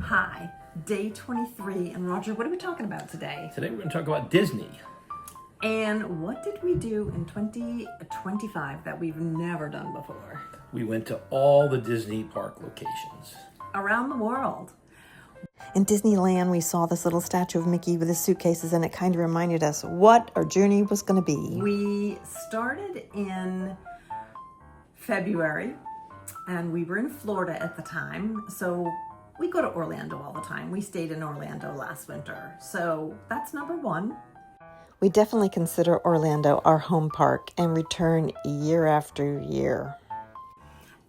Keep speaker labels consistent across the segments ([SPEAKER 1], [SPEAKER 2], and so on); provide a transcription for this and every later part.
[SPEAKER 1] Hi, day 23, and Roger, what are we talking about today?
[SPEAKER 2] Today we're going to talk about Disney.
[SPEAKER 1] And what did we do in 2025 that we've never done before?
[SPEAKER 2] We went to all the Disney park locations.
[SPEAKER 1] Around the world.
[SPEAKER 3] In Disneyland, we saw this little statue of Mickey with his suitcases, and it kind of reminded us what our journey was going to be.
[SPEAKER 1] We started in February, and we were in Florida at the time, so we go to Orlando all the time. We stayed in Orlando last winter, so that's number one.
[SPEAKER 3] We definitely consider Orlando our home park and return year after year.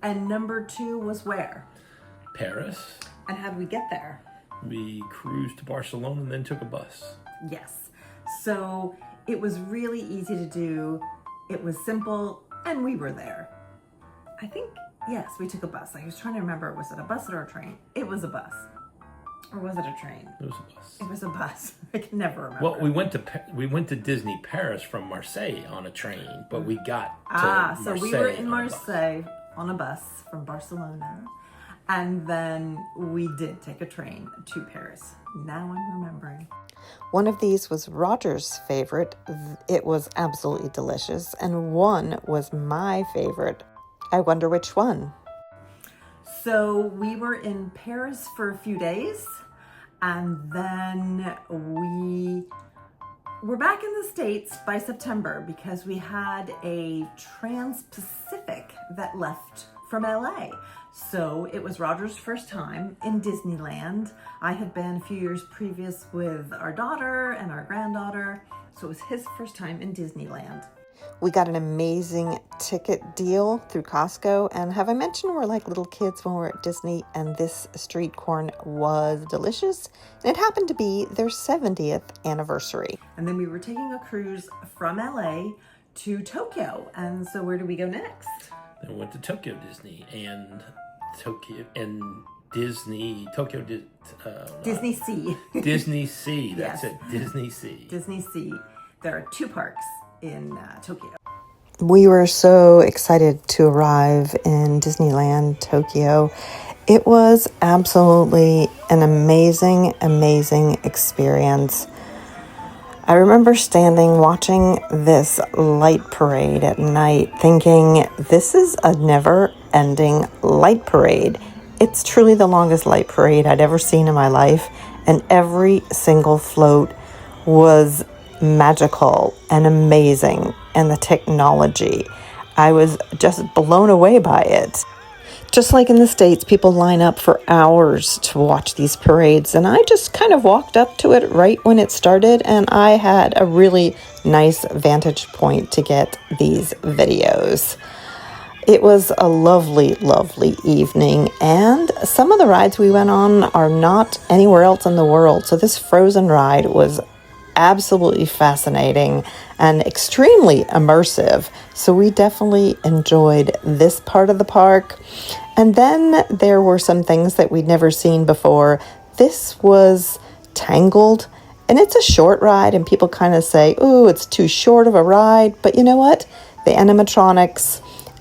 [SPEAKER 1] And number two was where?
[SPEAKER 2] Paris.
[SPEAKER 1] And how did we get there?
[SPEAKER 2] We cruised to Barcelona and then took a bus.
[SPEAKER 1] Yes. So it was really easy to do. It was simple, and we were there. I think, yes, we took a bus. I was trying to remember, was it a bus or a train? It was a bus. Or was it a train?
[SPEAKER 2] It was a bus.
[SPEAKER 1] It was a bus. I can never remember.
[SPEAKER 2] Well, we went to Disney Paris from Marseille on a train, but we got to Marseille.
[SPEAKER 1] So we were in
[SPEAKER 2] on a bus.
[SPEAKER 1] Marseille on a bus from Barcelona. And then we did take a train to Paris. Now I'm remembering.
[SPEAKER 3] One of these was Roger's favorite. It was absolutely delicious. And one was my favorite. I wonder which one.
[SPEAKER 1] So we were in Paris for a few days, and then we were back in the States by September because we had a Trans-Pacific that left from LA. So it was Roger's first time in Disneyland. I had been a few years previous with our daughter and our granddaughter, so it was his first time in Disneyland.
[SPEAKER 3] We got an amazing ticket deal through Costco, and have I mentioned we're like little kids when we're at Disney, and this street corn was delicious, and it happened to be their 70th anniversary.
[SPEAKER 1] And then we were taking a cruise from LA to Tokyo, and so where do we go next?
[SPEAKER 2] Then we went to Tokyo Disney and Disney
[SPEAKER 1] Sea.
[SPEAKER 2] Disney Sea. That's
[SPEAKER 1] Yes.
[SPEAKER 2] it. Disney Sea.
[SPEAKER 1] Disney Sea. There are two parks in Tokyo.
[SPEAKER 3] We were so excited to arrive in Disneyland, Tokyo. It was absolutely an amazing, amazing experience. I remember standing watching this light parade at night thinking, this is a never-ending light parade. It's truly the longest light parade I'd ever seen in my life, and every single float was magical and amazing, and the technology, I was just blown away by it. Just like in the States, people line up for hours to watch these parades, and I just kind of walked up to it right when it started, and I had a really nice vantage point to get these videos. It was a lovely, lovely evening, and some of the rides we went on are not anywhere else in the world, so this Frozen ride was absolutely fascinating and extremely immersive. So we definitely enjoyed this part of the park. And then there were some things that we'd never seen before. This was Tangled, and it's a short ride, and people kind of say, ooh, it's too short of a ride. But you know what? The animatronics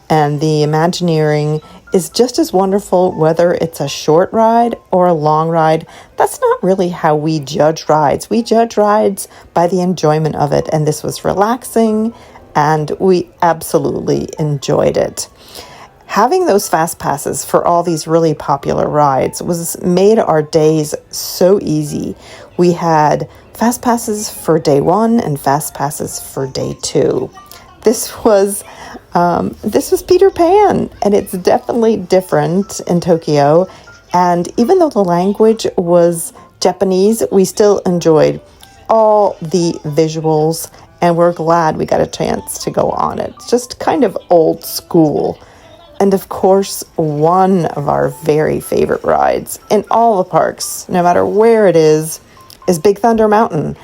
[SPEAKER 3] and the Imagineering is just as wonderful whether it's a short ride or a long ride. That's not really how we judge rides. We judge rides by the enjoyment of it, and this was relaxing, and we absolutely enjoyed it. Having those fast passes for all these really popular rides made our days so easy. We had fast passes for day 1 and fast passes for day 2. This was Peter Pan, and it's definitely different in Tokyo. And even though the language was Japanese, we still enjoyed all the visuals, and we're glad we got a chance to go on it. Just kind of old school. And of course, one of our very favorite rides in all the parks, no matter where it is Big Thunder Mountain.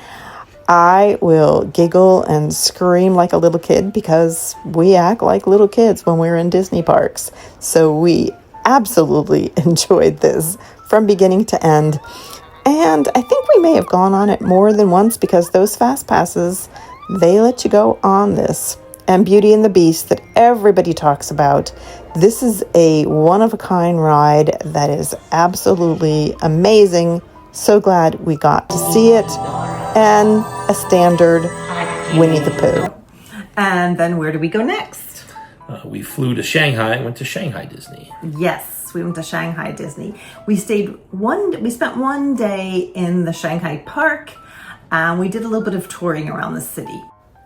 [SPEAKER 3] I will giggle and scream like a little kid because we act like little kids when we're in Disney parks. So we absolutely enjoyed this from beginning to end. And I think we may have gone on it more than once because those fast passes, they let you go on this and Beauty and the Beast that everybody talks about. This is a one-of-a-kind ride that is absolutely amazing. So glad we got to see it. And a standard Winnie the Pooh.
[SPEAKER 1] And then where do we go next?
[SPEAKER 2] We flew to Shanghai and went to Shanghai Disney.
[SPEAKER 1] Yes, we went to Shanghai Disney. We spent one day in the Shanghai park, and we did a little bit of touring around the city.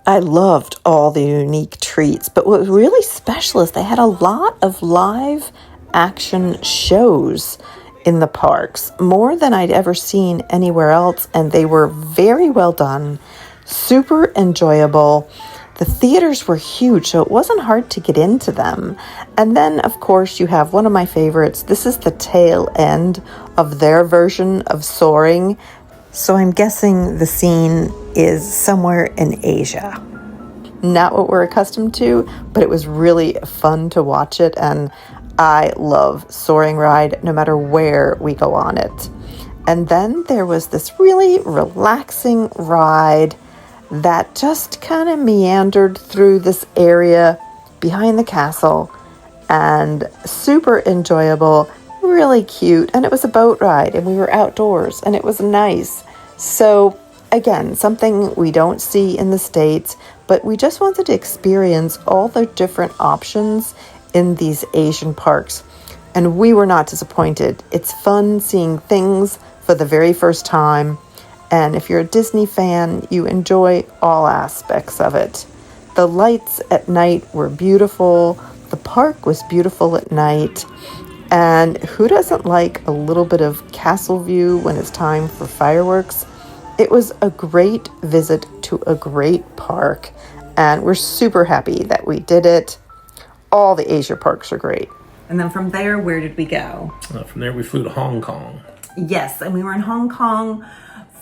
[SPEAKER 3] I loved all the unique treats, but what was really special is they had a lot of live action shows in the parks, more than I'd ever seen anywhere else, and they were very well done, super enjoyable. The theaters were huge, so it wasn't hard to get into them. And then, of course, you have one of my favorites. This is the tail end of their version of soaring. So I'm guessing the scene is somewhere in Asia. Not what we're accustomed to, but it was really fun to watch it. And I love soaring ride no matter where we go on it. And then there was this really relaxing ride that just kind of meandered through this area behind the castle, and super enjoyable, really cute. And it was a boat ride, and we were outdoors, and it was nice. So again, something we don't see in the States, but we just wanted to experience all the different options in these Asian parks, and we were not disappointed. It's fun seeing things for the very first time. And if you're a Disney fan, you enjoy all aspects of it. The lights at night were beautiful. The park was beautiful at night. And who doesn't like a little bit of castle view when it's time for fireworks? It was a great visit to a great park. And we're super happy that we did it. All the Asia parks are great.
[SPEAKER 1] And then from there, where did we go?
[SPEAKER 2] From there, we flew to Hong Kong.
[SPEAKER 1] Yes, and we were in Hong Kong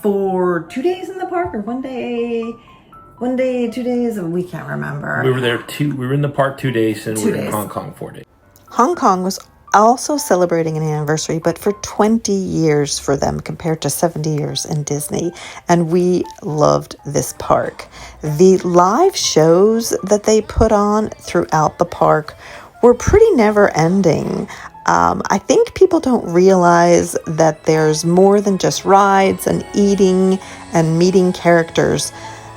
[SPEAKER 1] for 2 days in the park, or 1 day, 2 days, we can't remember.
[SPEAKER 2] We were there we were in the park 2 days, and we were in
[SPEAKER 1] days.
[SPEAKER 2] Hong Kong 4 days.
[SPEAKER 3] Hong Kong was also celebrating an anniversary, but for 20 years for them compared to 70 years in Disney. And we loved this park. The live shows that they put on throughout the park were pretty never ending. I think people don't realize that there's more than just rides and eating and meeting characters.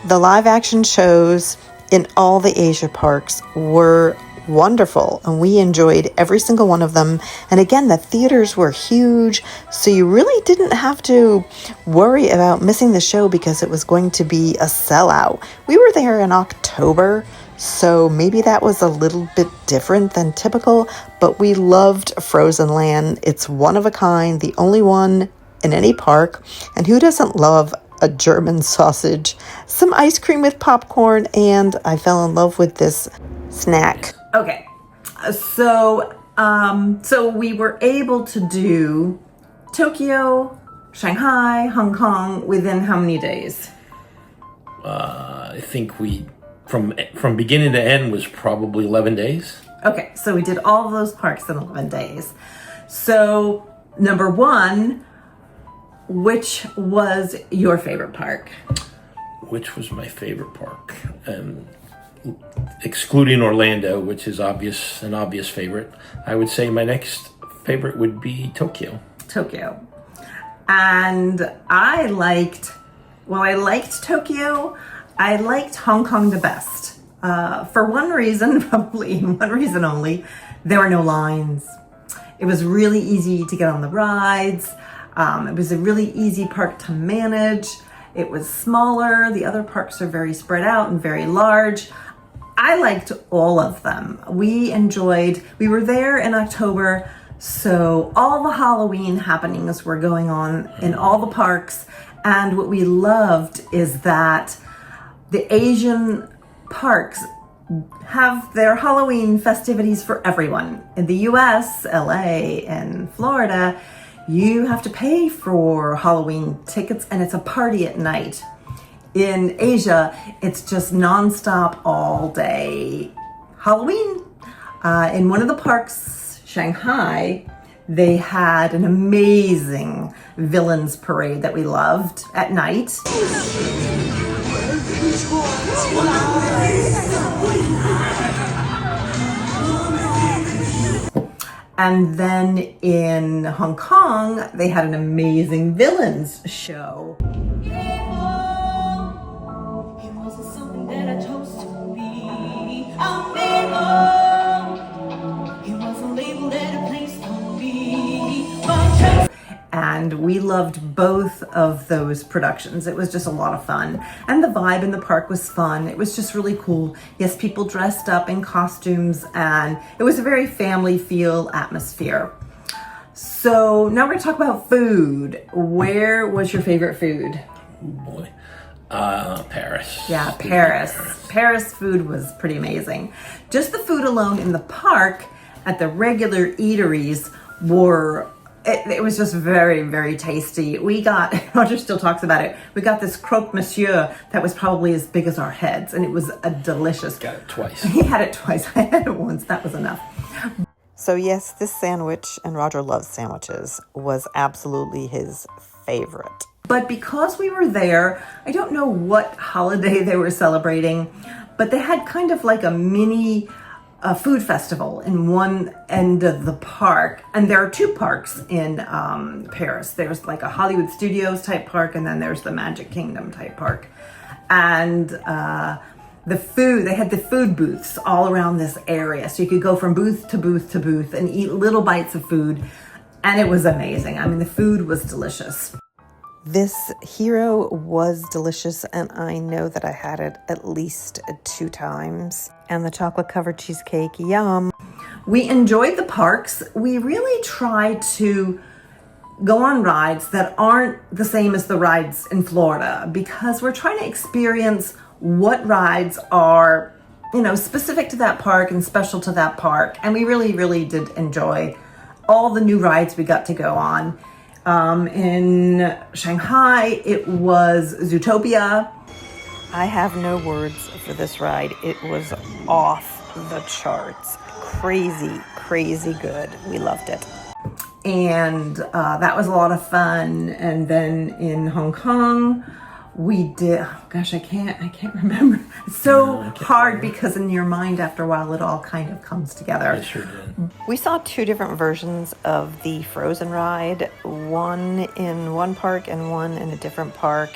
[SPEAKER 3] The live action shows in all the Asia parks were wonderful, and we enjoyed every single one of them. And again, the theaters were huge, so you really didn't have to worry about missing the show because it was going to be a sellout. We were there in October, so maybe that was a little bit different than typical, but we loved Frozen Land. It's one of a kind, the only one in any park. And who doesn't love a German sausage, some ice cream with popcorn, and I fell in love with this snack.
[SPEAKER 1] Okay, so we were able to do Tokyo, Shanghai, Hong Kong within how many days?
[SPEAKER 2] I think we from beginning to end was probably 11 days.
[SPEAKER 1] Okay, so we did all of those parks in 11 days. So number one, which was your favorite park?
[SPEAKER 2] Which was my favorite park? Excluding Orlando, which is an obvious favorite, I would say my next favorite would be Tokyo.
[SPEAKER 1] Tokyo. And I liked Tokyo. I liked Hong Kong the best. For one reason, probably one reason only, there were no lines. It was really easy to get on the rides. It was a really easy park to manage. It was smaller. The other parks are very spread out and very large. I liked all of them. We were there in October, so all the Halloween happenings were going on in all the parks. And what we loved is that the Asian parks have their Halloween festivities for everyone. In the US, LA, and Florida, you have to pay for Halloween tickets, and it's a party at night. In Asia, it's just nonstop all day Halloween. In one of the parks, Shanghai, they had an amazing villains parade that we loved at night. And then in Hong Kong, they had an amazing villains show. And we loved both of those productions. It was just a lot of fun. And the vibe in the park was fun. It was just really cool. Yes, people dressed up in costumes, and it was a very family feel atmosphere. So now we're gonna talk about food. Where was your favorite food?
[SPEAKER 2] Oh boy. Paris.
[SPEAKER 1] Yeah, Paris. Paris food was pretty amazing. Just the food alone in the park at the regular eateries it was just very, very tasty. We got, Roger still talks about it, we got this croque monsieur that was probably as big as our heads, and it was a delicious.
[SPEAKER 2] Got it twice.
[SPEAKER 1] He had it twice. I had it once. That was enough.
[SPEAKER 3] So yes, this sandwich, and Roger loves sandwiches, was absolutely his favorite.
[SPEAKER 1] But because we were there, I don't know what holiday they were celebrating, but they had kind of like a mini food festival in one end of the park. And there are two parks in Paris. There's like a Hollywood Studios type park, and then there's the Magic Kingdom type park. And they had the food booths all around this area. So you could go from booth to booth to booth and eat little bites of food. And it was amazing. I mean, the food was delicious.
[SPEAKER 3] This hero was delicious, and I know that I had it at least 2 times. And the chocolate-covered cheesecake, yum.
[SPEAKER 1] We enjoyed the parks. We really try to go on rides that aren't the same as the rides in Florida, because we're trying to experience what rides are, specific to that park and special to that park. And we really, really did enjoy all the new rides we got to go on. In Shanghai, it was Zootopia.
[SPEAKER 3] I have no words for this ride. It was off the charts. Crazy, crazy good. We loved it.
[SPEAKER 1] And that was a lot of fun. And then in Hong Kong, we did, I can't remember. It's so hard because in your mind after a while it all kind of comes together.
[SPEAKER 2] I sure did.
[SPEAKER 3] We saw 2 different versions of the Frozen ride, one in one park and one in a different park.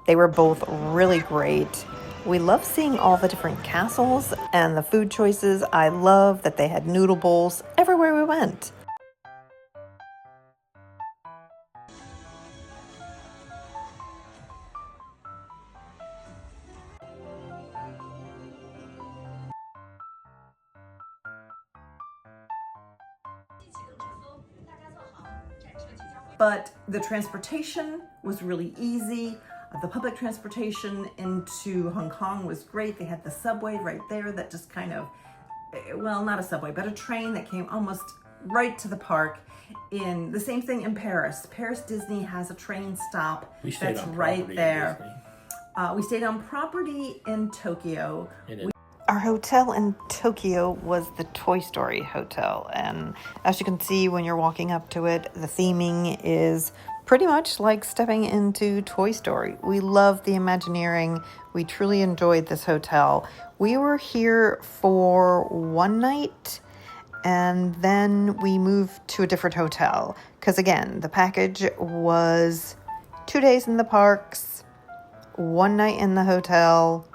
[SPEAKER 3] They were both really great. We love seeing all the different castles and the food choices. I love that they had noodle bowls everywhere we went.
[SPEAKER 1] But the transportation was really easy. The public transportation into Hong Kong was great. They had the subway right there that just kind of, well, not a subway, but a train that came almost right to the park. In the same thing in Paris. Paris Disney has a train stop that's right there. We stayed on property in Tokyo.
[SPEAKER 3] Our hotel in Tokyo was the Toy Story hotel, and as you can see when you're walking up to it, the theming is pretty much like stepping into Toy Story. We love the Imagineering. We truly enjoyed this hotel. We were here for one night, and then we moved to a different hotel, because again, the package was 2 days in the parks, 1 night in the hotel,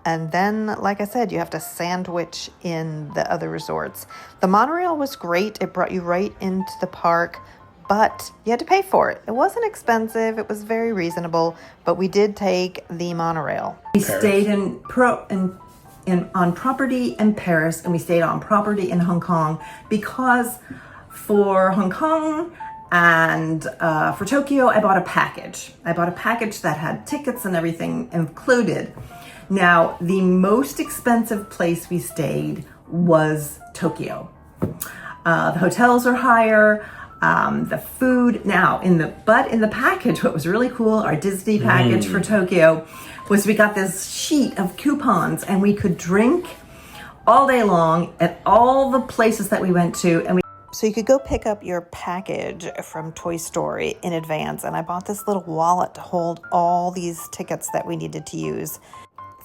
[SPEAKER 3] and then, like I said, you have to sandwich in the other resorts. The monorail was great. It brought you right into the park, but you had to pay for it. It wasn't expensive. It was very reasonable, but we did take the monorail.
[SPEAKER 1] We stayed on property in Paris, and we stayed on property in Hong Kong, because for Hong Kong and for Tokyo, I bought a package. I bought a package that had tickets and everything included. Now, the most expensive place we stayed was Tokyo. The hotels are higher, the food. Now, in the package, what was really cool, our Disney package for Tokyo, was we got this sheet of coupons, and we could drink all day long at all the places that we went to. And
[SPEAKER 3] so you could go pick up your package from Toy Story in advance, and I bought this little wallet to hold all these tickets that we needed to use.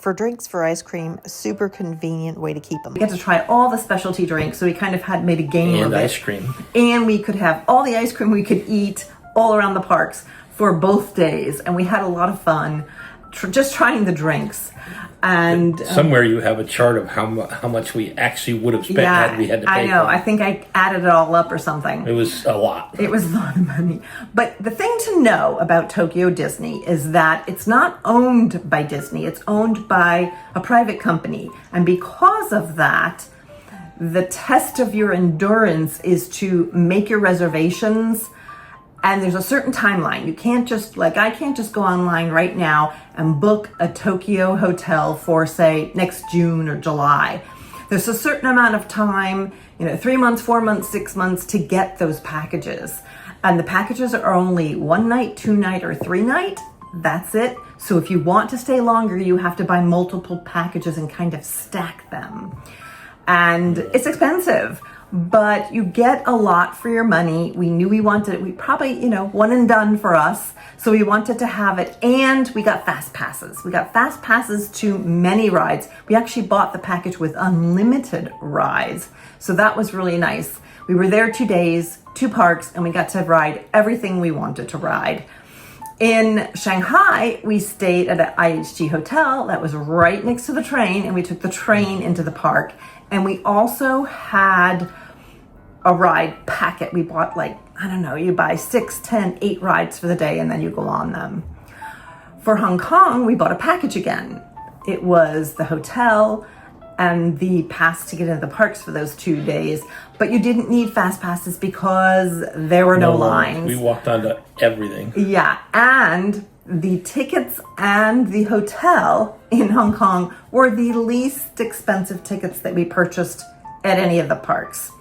[SPEAKER 3] for drinks, for ice cream, a super convenient way to keep them.
[SPEAKER 1] We got to try all the specialty drinks, so we kind of had made a game of it.
[SPEAKER 2] And ice cream.
[SPEAKER 1] And we could have all the ice cream we could eat all around the parks for both days. And we had a lot of fun just trying the drinks. And
[SPEAKER 2] somewhere you have a chart of how much we actually would have spent had we had to pay
[SPEAKER 1] I know.
[SPEAKER 2] for it.
[SPEAKER 1] I think I added it all up or something.
[SPEAKER 2] It was a lot.
[SPEAKER 1] It was a lot of money. But the thing to know about Tokyo Disney is that it's not owned by Disney. It's owned by a private company. And because of that, the test of your endurance is to make your reservations. And there's a certain timeline. You can't just, I can't just go online right now and book a Tokyo hotel for, say, next June or July. There's a certain amount of time, 3 months, 4 months, 6 months to get those packages. And the packages are only 1 night, 2 night, or 3 night. That's it. So if you want to stay longer, you have to buy multiple packages and kind of stack them. And it's expensive. But you get a lot for your money. We knew we probably, one and done for us. So we wanted to have it. And we got fast passes. We got fast passes to many rides. We actually bought the package with unlimited rides. So that was really nice. We were there 2 days, 2 parks, and we got to ride everything we wanted to ride. In Shanghai, we stayed at an IHG hotel that was right next to the train, and we took the train into the park. And we also had a ride packet. We bought you buy 6, 10, 8 rides for the day and then you go on them. For Hong Kong, we bought a package again. It was the hotel and the pass to get into the parks for those 2 days, but you didn't need fast passes because there were no lines.
[SPEAKER 2] We walked onto everything.
[SPEAKER 1] Yeah, and the tickets and the hotel in Hong Kong were the least expensive tickets that we purchased at any of the parks.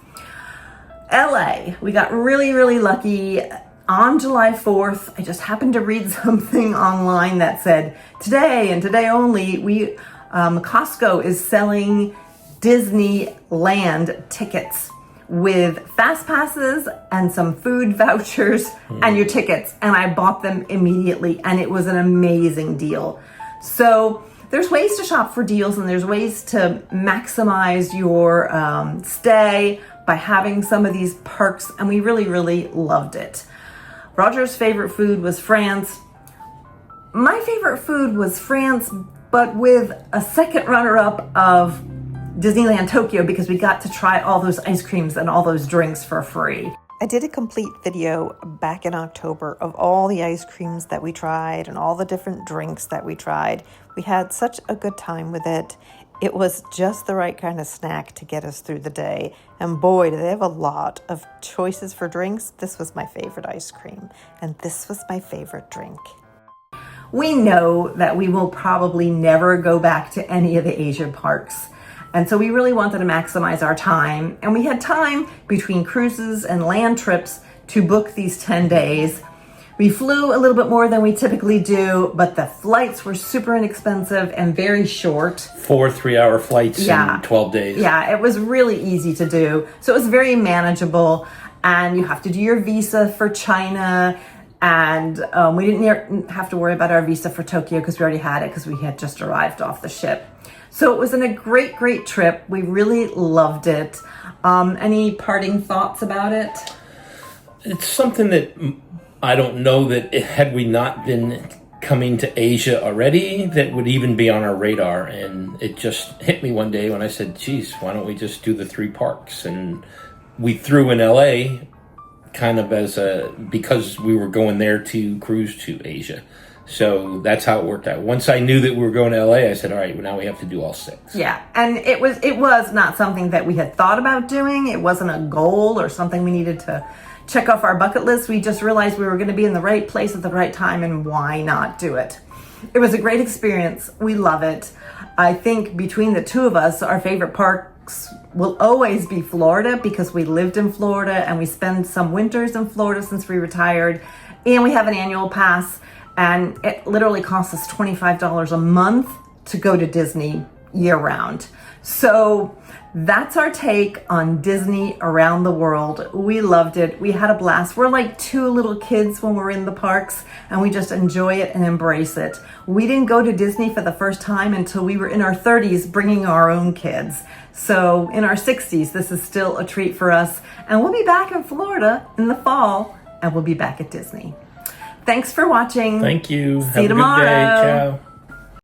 [SPEAKER 1] LA, we got really, really lucky. On July 4th, I just happened to read something online that said, today and today only, Costco is selling Disneyland tickets with fast passes and some food vouchers and your tickets. And I bought them immediately and it was an amazing deal. So there's ways to shop for deals and there's ways to maximize your stay by having some of these perks. And we really, really loved it. Roger's favorite food was France. My favorite food was France, but with a second runner-up of Disneyland Tokyo because we got to try all those ice creams and all those drinks for free.
[SPEAKER 3] I did a complete video back in October of all the ice creams that we tried and all the different drinks that we tried. We had such a good time with it. It was just the right kind of snack to get us through the day. And boy, do they have a lot of choices for drinks. This was my favorite ice cream, and this was my favorite drink.
[SPEAKER 1] We know that we will probably never go back to any of the Asian parks. And so we really wanted to maximize our time. And we had time between cruises and land trips to book these 10 days. We flew a little bit more than we typically do, but the flights were super inexpensive and very short.
[SPEAKER 2] 4 3-hour flights in 12 days.
[SPEAKER 1] Yeah, it was really easy to do. So it was very manageable. And you have to do your visa for China. And we didn't have to worry about our visa for Tokyo because we already had it because we had just arrived off the ship. So it was a great, great trip. We really loved it. Any parting thoughts about it?
[SPEAKER 2] It's something that I don't know that had we not been coming to Asia already, that would even be on our radar. And it just hit me one day when I said, geez, why don't we just do the 3 parks? And we threw in LA kind of because we were going there to cruise to Asia. So that's how it worked out. Once I knew that we were going to LA, I said, all right, well, now we have to do all 6.
[SPEAKER 1] Yeah, and it was not something that we had thought about doing. It wasn't a goal or something we needed to check off our bucket list. We just realized we were going to be in the right place at the right time, and why not do it? It was a great experience. We love it. I think between the two of us, our favorite parks will always be Florida because we lived in Florida and we spend some winters in Florida since we retired, and we have an annual pass. And it literally costs us $25 a month to go to Disney year round. So that's our take on Disney around the world. We loved it. We had a blast. We're like two little kids when we're in the parks, and we just enjoy it and embrace it. We didn't go to Disney for the first time until we were in our 30s, bringing our own kids. So in our 60s, this is still a treat for us. And we'll be back in Florida in the fall, and we'll be back at Disney. Thanks for watching.
[SPEAKER 2] Thank you.
[SPEAKER 1] See
[SPEAKER 2] Have
[SPEAKER 1] you
[SPEAKER 2] a good day.
[SPEAKER 1] tomorrow.
[SPEAKER 2] Ciao.